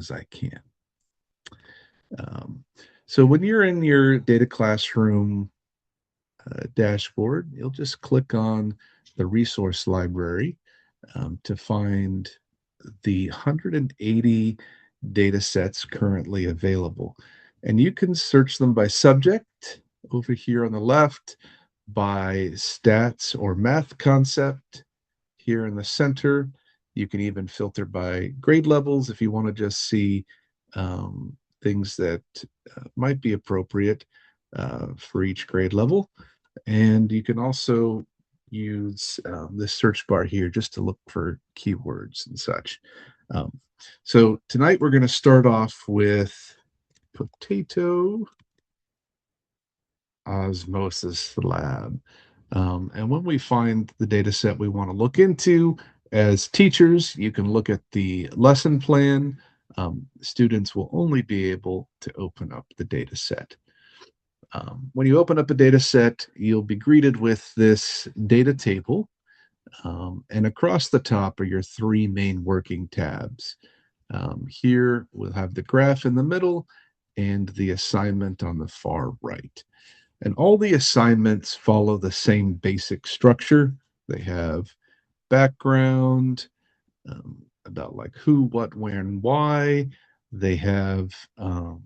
as I can. So when you're in your Data Classroom dashboard, you'll just click on the resource library to find the 180 data sets currently available. And you can search them by subject over here on the left, by stats or math concept here in the center. You can even filter by grade levels if you want to just see things that might be appropriate for each grade level. And you can also use this search bar here just to look for keywords and such. So tonight we're going to start off with potato osmosis lab. And when we find the data set we want to look into, as teachers, you can look at the lesson plan. Students will only be able to open up the data set. When you open up a data set, you'll be greeted with this data table. And across the top are your three main working tabs. Here we'll have the graph in the middle and the assignment on the far right. And all the assignments follow the same basic structure. They have background, about like who, what, where, and why. They have kind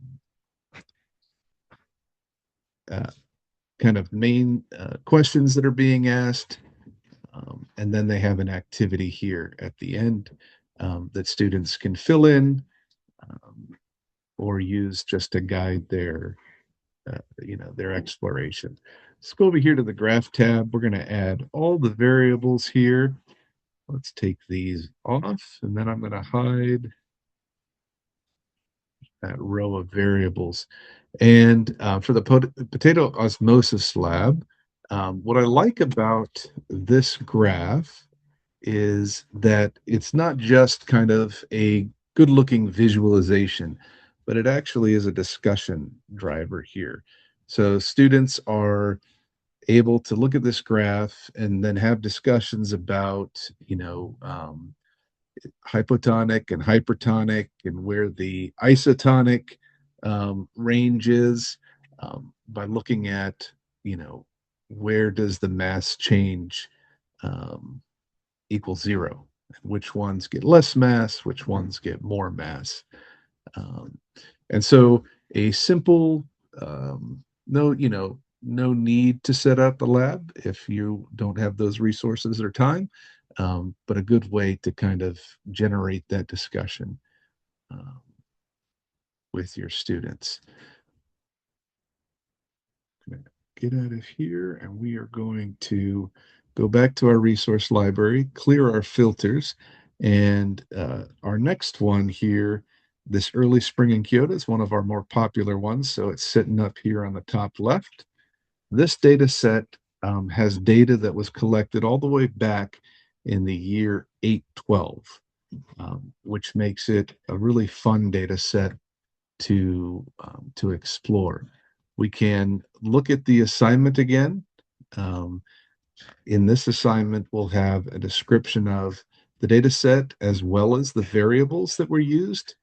of main questions that are being asked. And then they have an activity here at the end that students can fill in or use just to guide their their exploration. Let's go over here to the graph tab. We're going to add all the variables here. Let's take these off, and then I'm going to hide that row of variables. And for the potato osmosis lab, what I like about this graph is that it's not just kind of a good-looking visualization, but it actually is a discussion driver here. So students are able to look at this graph and then have discussions about, hypotonic and hypertonic and where the isotonic range is by looking at, where does the mass change equal zero? Which ones get less mass? Which ones get more mass? And so a simple, no need to set up a lab if you don't have those resources or time, but a good way to kind of generate that discussion with your students. Get out of here, and we are going to go back to our resource library, clear our filters, and our next one here, this early spring in Kyoto, is one of our more popular ones, so it's sitting up here on the top left. This data set has data that was collected all the way back in the year 812, which makes it a really fun data set to explore. We can look at the assignment again. In this assignment, we'll have a description of the data set as well as the variables that were used,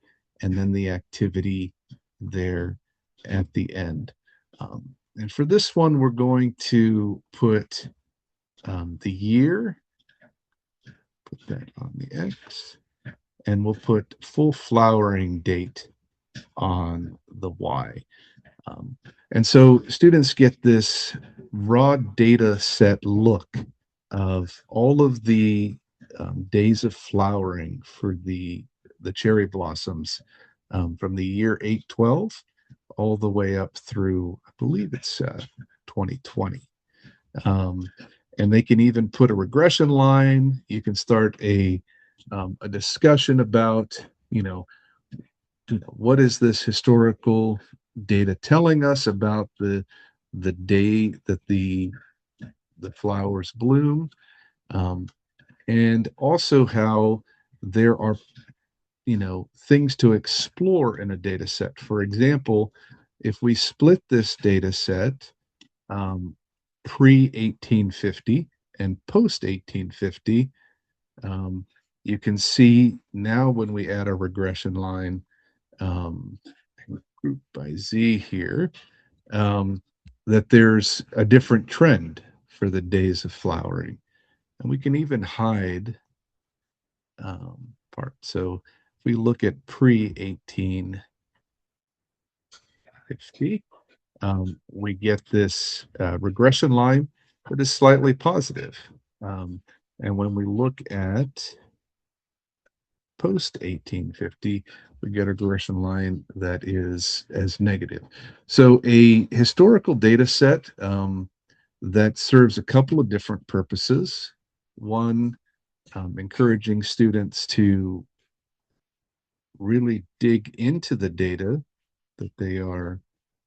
and then the activity there at the end. And for this one, we're going to put the year, put that on the X, and we'll put full flowering date on the Y. And so students get this raw data set look of all of the days of flowering for the cherry blossoms from the year 812 all the way up through, I believe it's 2020. And they can even put a regression line. You can start a discussion about, what is this historical data telling us about the day that the flowers bloom, and also how there are things to explore in a data set. For example, if we split this data set pre-1850 and post-1850, you can see now when we add a regression line um, grouped by Z here, um, that there's a different trend for the days of flowering. And we can even hide part. So if we look at pre-1850, we get this regression line that is slightly positive. Um, and when we look at post 1850, we get a regression line that is as negative. So a historical data set that serves a couple of different purposes. One, encouraging students to really dig into the data that they are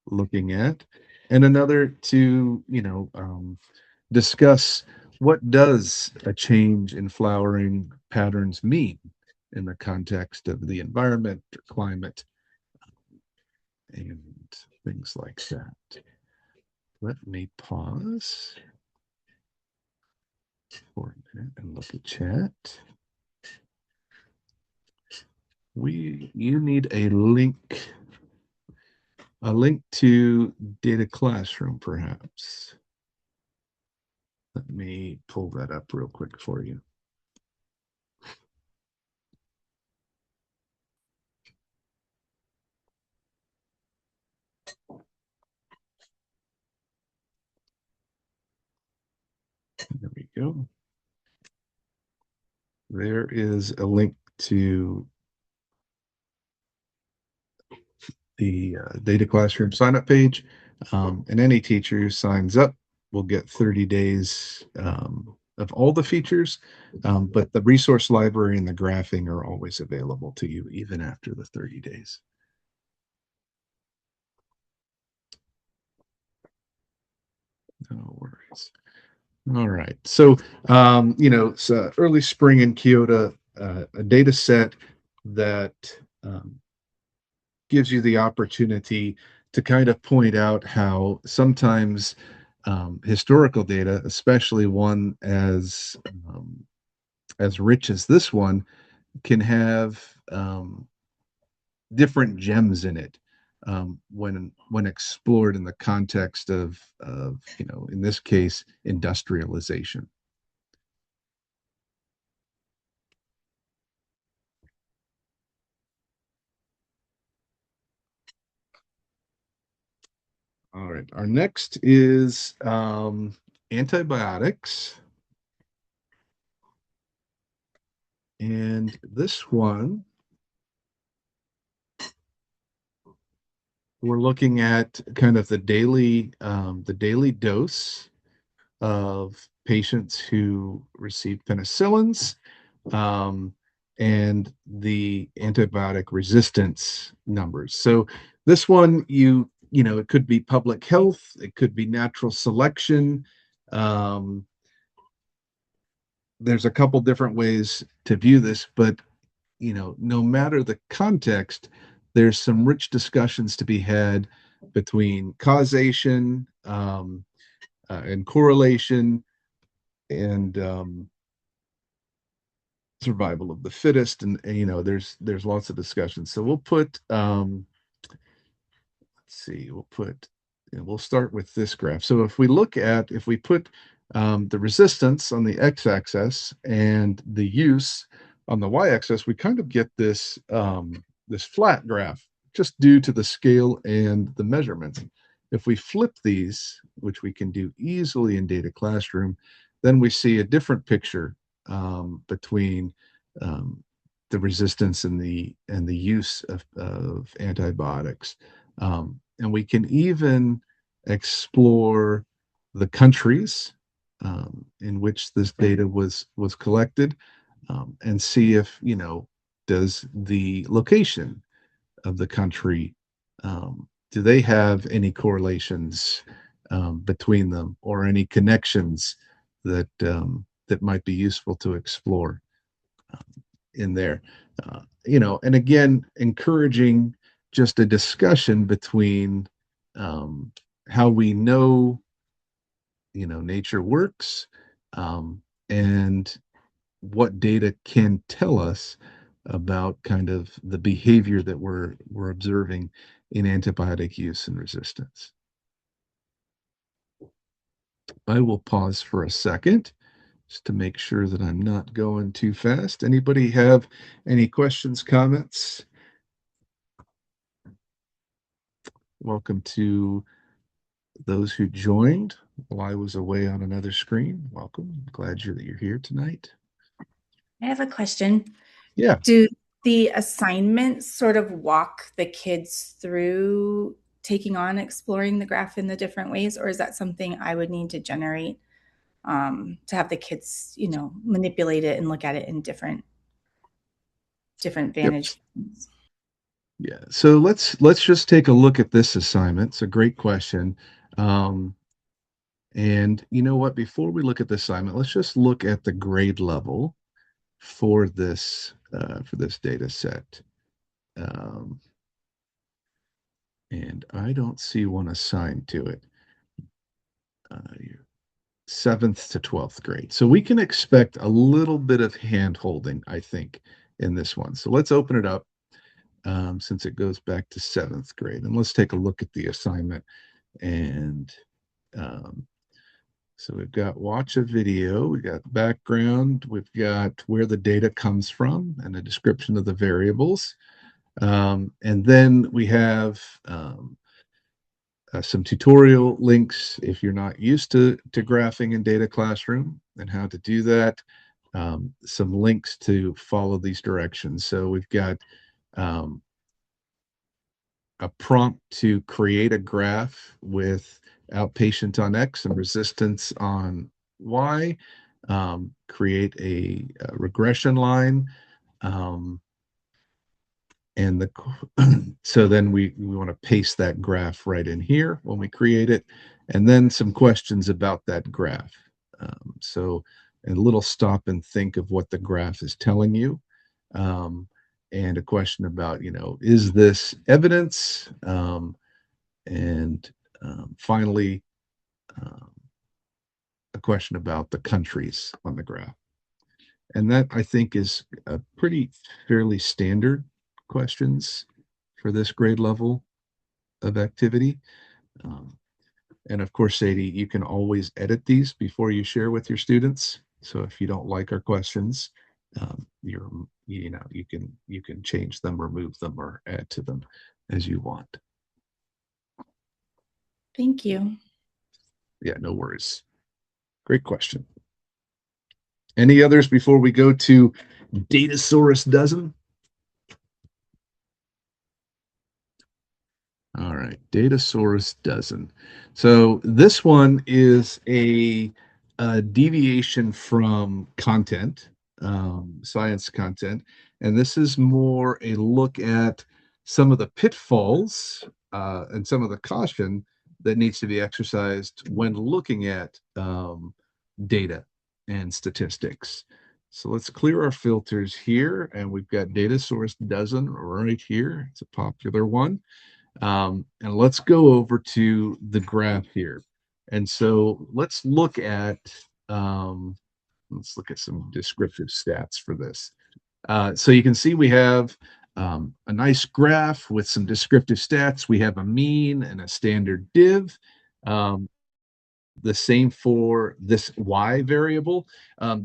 looking at, and another to, discuss what does a change in flowering patterns mean in the context of the environment or climate and things like that. Let me pause for a minute and look at chat. You need a link to Data Classroom, perhaps. Let me pull that up real quick for you. There we go. There is a link to the Data Classroom sign-up page, and any teacher who signs up will get 30 days of all the features, but the resource library and the graphing are always available to you even after the 30 days. No worries. All right. So, it's early spring in Kyoto, a data set that gives you the opportunity to kind of point out how sometimes historical data, especially one as rich as this one, can have different gems in it when explored in the context of in this case industrialization. All right, our next is antibiotics. And this one, we're looking at kind of the daily dose of patients who receive penicillins, um, and the antibiotic resistance numbers. So this one, it could be public health, it could be natural selection. Um, there's a couple different ways to view this, but no matter the context, there's some rich discussions to be had between causation and correlation and survival of the fittest, and there's lots of discussions. So we'll put let's see, we'll start with this graph. So if we put the resistance on the x-axis and the use on the y-axis, we kind of get this flat graph just due to the scale and the measurements. If we flip these, which we can do easily in Data Classroom, then we see a different picture between the resistance and the use of antibiotics. And we can even explore the countries in which this data was collected, and see if does the location of the country, do they have any correlations between them or any connections that might be useful to explore in there. And again, encouraging just a discussion between how we know, nature works, and what data can tell us about kind of the behavior that we're observing in antibiotic use and resistance. I will pause for a second just to make sure that I'm not going too fast. Anybody have any questions, comments? Welcome to those who joined while I was away on another screen. Welcome. Glad that you're here tonight. I have a question. Yeah. Do the assignments sort of walk the kids through taking on exploring the graph in the different ways, or is that something I would need to generate to have the kids, manipulate it and look at it in different Yep. vantage points? Yeah. So let's just take a look at this assignment. It's a great question. And you know what? Before we look at the assignment, let's just look at the grade level for this data set. And I don't see one assigned to it. 7th to 12th grade. So we can expect a little bit of hand holding, I think, in this one. So let's open it up since it goes back to 7th grade. And let's take a look at the assignment. And so we've got watch a video, we've got background, we've got where the data comes from and a description of the variables. And then we have some tutorial links if you're not used to graphing in Data Classroom and how to do that. Some links to follow these directions. So we've got a prompt to create a graph with outpatient on X and resistance on Y, create a regression line, and so then we want to paste that graph right in here when we create it, and then some questions about that graph. So a little stop and think of what the graph is telling you, and a question about, is this evidence? And finally, a question about the countries on the graph. And that, I think, is a pretty fairly standard questions for this grade level of activity. And of course, Sadie, you can always edit these before you share with your students. So if you don't like our questions, you can change them, remove them, or add to them as you want. Thank you. Yeah, no worries. Great question. Any others before we go to Datasaurus Dozen? All right, Datasaurus Dozen. So this one is a deviation from content, science content, and this is more a look at some of the pitfalls and some of the caution that needs to be exercised when looking at data and statistics. So let's clear our filters here, and we've got Datasaurus Dozen right here. It's a popular one. And let's go over to the graph here. And so let's look at some descriptive stats for this. So you can see we have a nice graph with some descriptive stats. We have a mean and a standard div. The same for this y variable.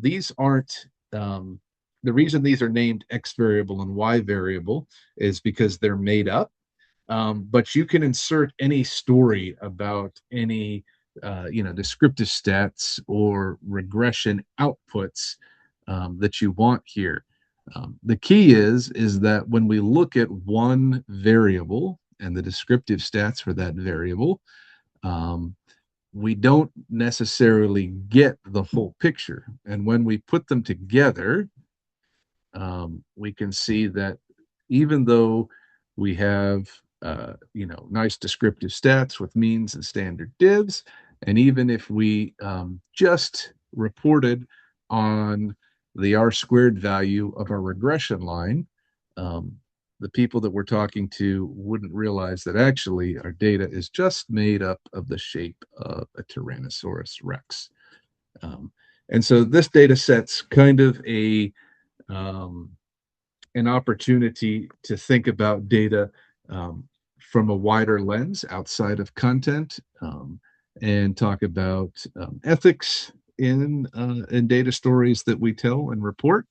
These aren't the reason these are named x variable and y variable is because they're made up. But you can insert any story about any descriptive stats or regression outputs that you want here. The key is that when we look at one variable and the descriptive stats for that variable, we don't necessarily get the whole picture. And when we put them together, we can see that even though we have nice descriptive stats with means and standard divs, and even if we just reported on the R² value of our regression line, the people that we're talking to wouldn't realize that actually our data is just made up of the shape of a Tyrannosaurus Rex. And so this data set's kind of a an opportunity to think about data um, from a wider lens outside of content, and talk about ethics in data stories that we tell and report,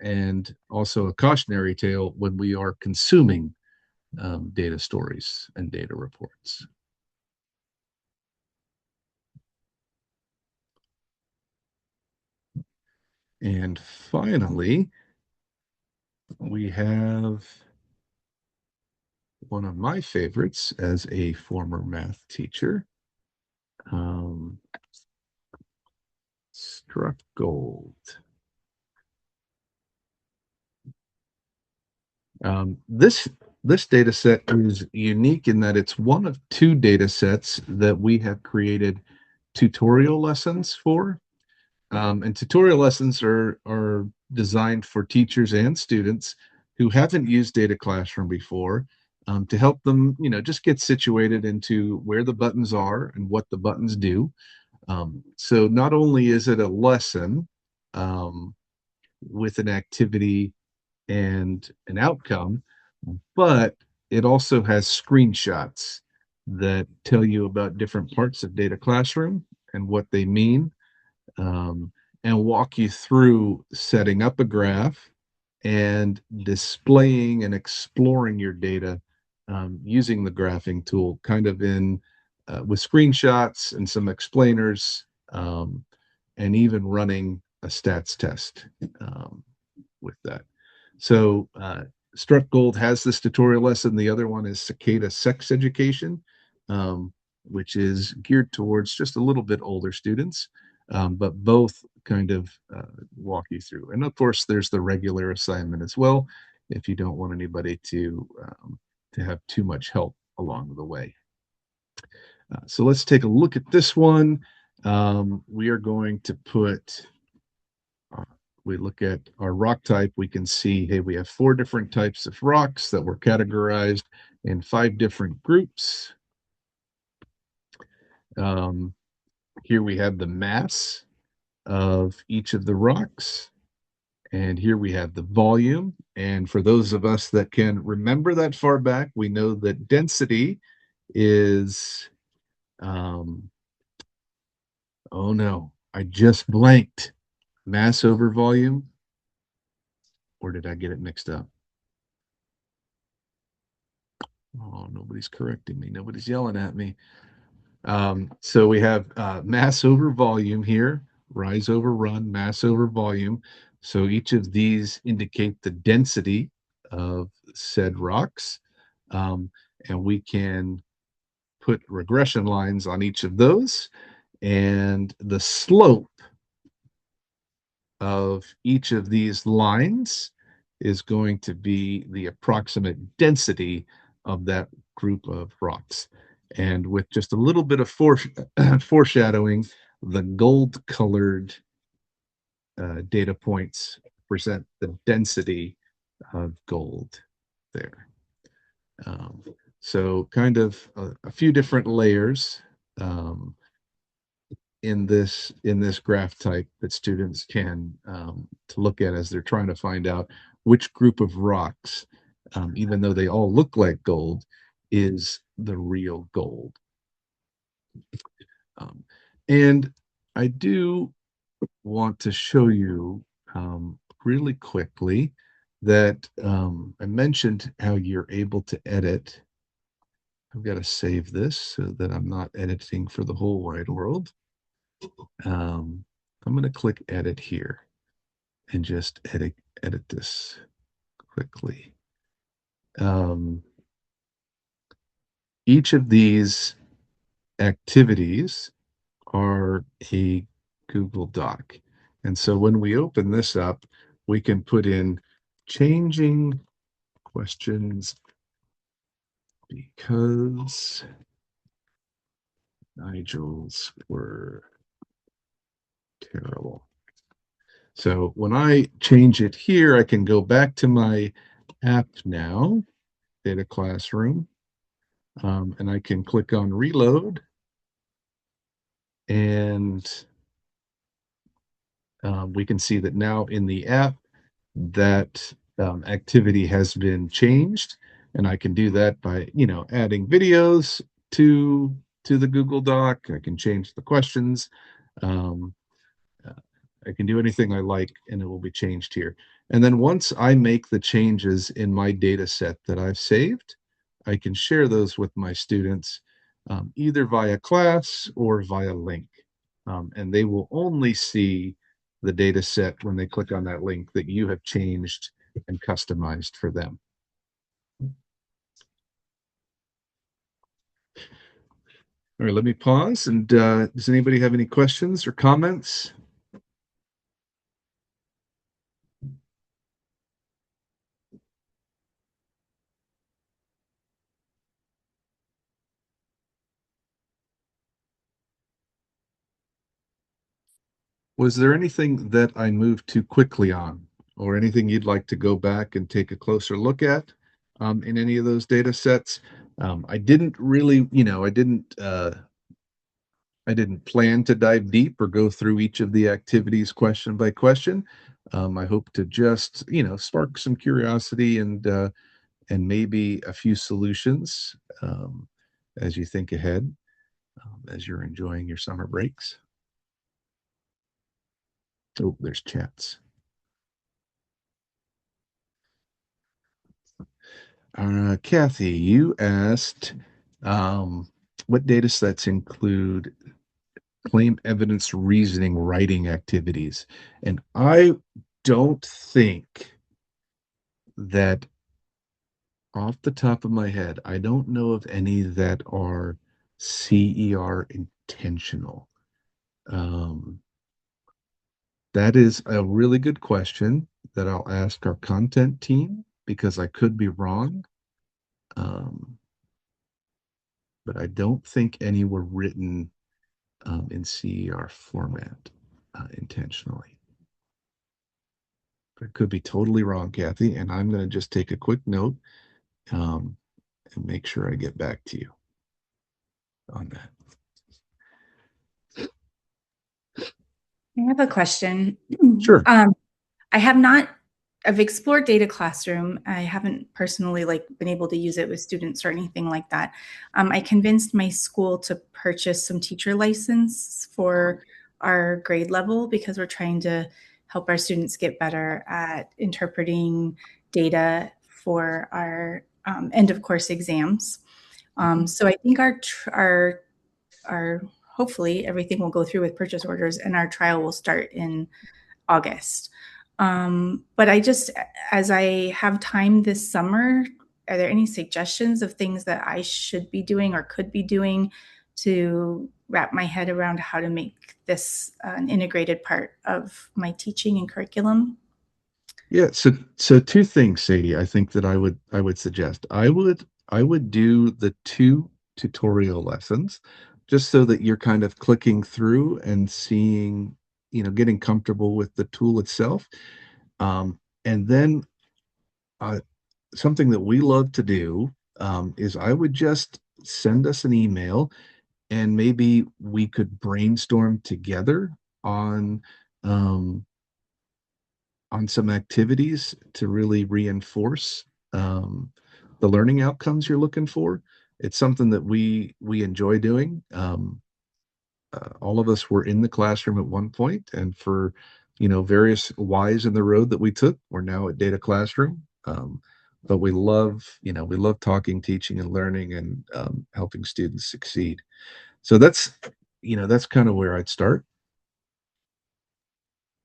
and also a cautionary tale when we are consuming data stories and data reports. And finally, we have one of my favorites as a former math teacher, um, struck gold. This data set is unique in that it's one of two data sets that we have created tutorial lessons for. And tutorial lessons are designed for teachers and students who haven't used Data Classroom before, to help them, just get situated into where the buttons are and what the buttons do. So not only is it a lesson um, with an activity and an outcome, but it also has screenshots that tell you about different parts of Data Classroom and what they mean, um, and walk you through setting up a graph and displaying and exploring your data, using the graphing tool, kind of in with screenshots and some explainers, and even running a stats test with that. So Struck Gold has this tutorial lesson. The other one is Cicada Sex Education, which is geared towards just a little bit older students, but both kind of walk you through. And of course, there's the regular assignment as well, if you don't want anybody to have too much help along the way. So let's take a look at this one. We are going to put we look at our rock type, we can see, hey, we have 4 different types of rocks that were categorized in 5 different groups. Um, Here we have the mass of each of the rocks. And here we have the volume. And for those of us that can remember that far back, we know that density is, oh no, I just blanked. Mass over volume, or did I get it mixed up? Oh, nobody's correcting me. Nobody's yelling at me. So we have mass over volume here, rise over run, mass over volume. So each of these indicate the density of said rocks. Um, and we can put regression lines on each of those. And the slope of each of these lines is going to be the approximate density of that group of rocks. And with just a little bit of foreshadowing, the gold colored data points present the density of gold there. Um, so kind of a few different layers um, in this graph type that students can to look at as they're trying to find out which group of rocks, even though they all look like gold, is the real gold. Um, and I do want to show you really quickly that I mentioned how you're able to edit. I've got to save this so that I'm not editing for the whole wide world. I'm going to click edit here and just edit this quickly. Each of these activities are a Google Doc. And so when we open this up, we can put in changing questions because Nigel's were terrible. So when I change it here, I can go back to my app now, Data Classroom, and I can click on reload, and we can see that now in the app that activity has been changed, and I can do that by, adding videos to the Google Doc. I can change the questions. Um, uh, I can do anything I like, and it will be changed here. And then once I make the changes in my data set that I've saved, I can share those with my students, either via class or via link. And they will only see the data set when they click on that link that you have changed and customized for them. All right, let me pause. And does anybody have any questions or comments? Was there anything that I moved too quickly on, or anything you'd like to go back and take a closer look at in any of those data sets? I didn't really, I didn't plan to dive deep or go through each of the activities question by question. I hope to just, spark some curiosity and maybe a few solutions as you think ahead, as you're enjoying your summer breaks. Oh, there's chats. Kathy, you asked what data sets include claim evidence reasoning writing activities. And I don't think that, off the top of my head, I don't know of any that are CER intentional. Um, that is a really good question that I'll ask our content team because I could be wrong. Um, but I don't think any were written in CER format intentionally. I could be totally wrong, Kathy, and I'm going to just take a quick note um, and make sure I get back to you on that. I have a question. Sure. I have not, I've explored Data Classroom. I haven't personally been able to use it with students or anything like that. I convinced my school to purchase some teacher license for our grade level because we're trying to help our students get better at interpreting data for our end of course exams. So I think our hopefully everything will go through with purchase orders and our trial will start in August. But as I have time this summer, are there any suggestions of things that I should be doing or could be doing to wrap my head around how to make this an integrated part of my teaching and curriculum? Yeah. So two things, Sadie. I think that I would suggest. I would do the two tutorial lessons just so that you're kind of clicking through and seeing, getting comfortable with the tool itself. And then uh, something that we love to do is I would just send us an email and maybe we could brainstorm together on um, on some activities to really reinforce the learning outcomes you're looking for. It's something that we enjoy doing. All of us were in the classroom at one point, and for various whys in the road that we took, we're now at Data Classroom. But we love talking, teaching, and learning, and helping students succeed. So that's kind of where I'd start.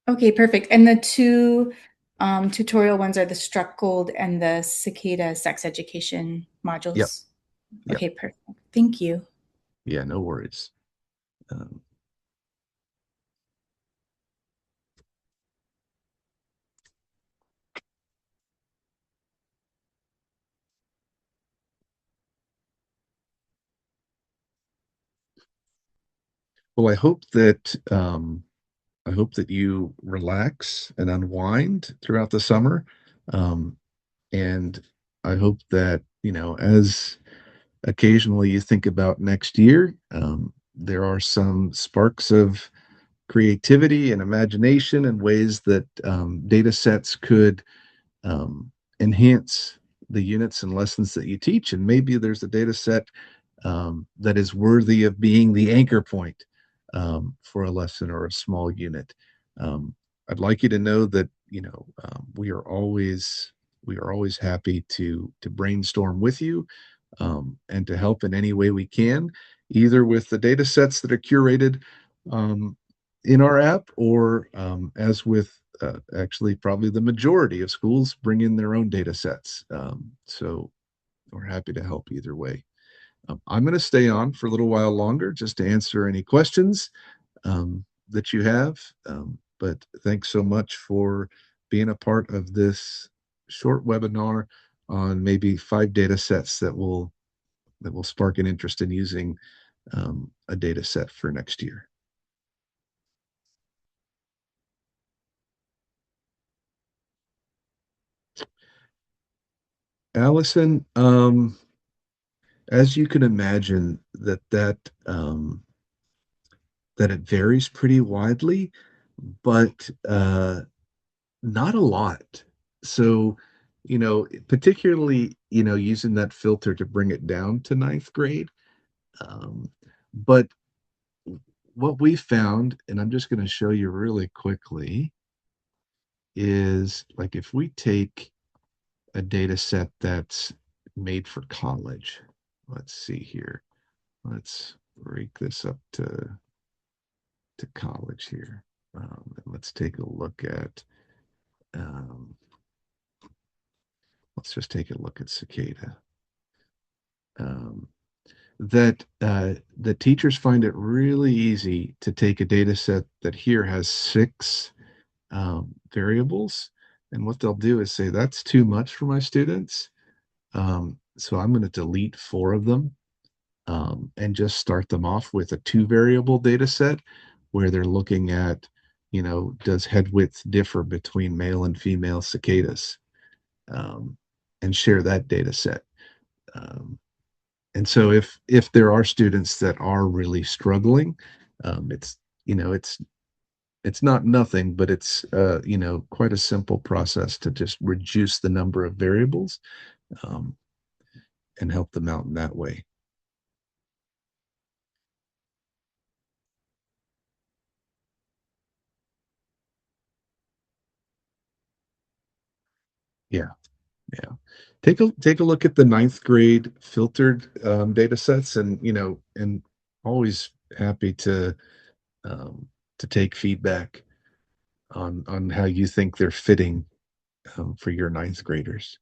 Okay, perfect. And the two tutorial ones are the Struck Gold and the Cicada sex education Yep, modules. yep, Okay, perfect. Thank you. yeah, no worries. Um, well, I hope that you relax and unwind throughout the summer. Um, and I hope that, as occasionally you think about next year, there are some sparks of creativity and imagination and ways that data sets could um, enhance the units and lessons that you teach. And maybe there's a data set that is worthy of being the anchor point for a lesson or a small unit. Um, I'd like you to know that we are always happy to brainstorm with you and to help in any way we can, either with the data sets that are curated um, in our app or as with actually probably the majority of schools bring in their own data sets. So we're happy to help either way. I'm going to stay on for a little while longer just to answer any questions that you have. But thanks so much for being a part of this short webinar on maybe 5 data sets that will spark an interest in using a data set for next year. Allison, as you can imagine, that it varies pretty widely, but not a lot. So, particularly, using that filter to bring it down to ninth grade. Um, but what we found, and I'm just going to show you really quickly, is like if we take a data set that's made for college, let's see here. Let's break this up to college here. And let's take a look at um, let's just take a look at cicada. Um, that the teachers find it really easy to take a data set that here has 6 variables, and what they'll do is say that's too much for my students. So I'm going to delete 4 of them and just start them off with a 2 variable data set where they're looking at, does head width differ between male and female cicadas, um, and share that data set. Um, and so if there are students that are really struggling, it's it's not nothing, but it's quite a simple process to just reduce the number of variables um, and help them out in that way. Yeah, yeah. Take a look at the ninth grade filtered data sets, and and always happy to take feedback on how you think they're fitting for your ninth graders.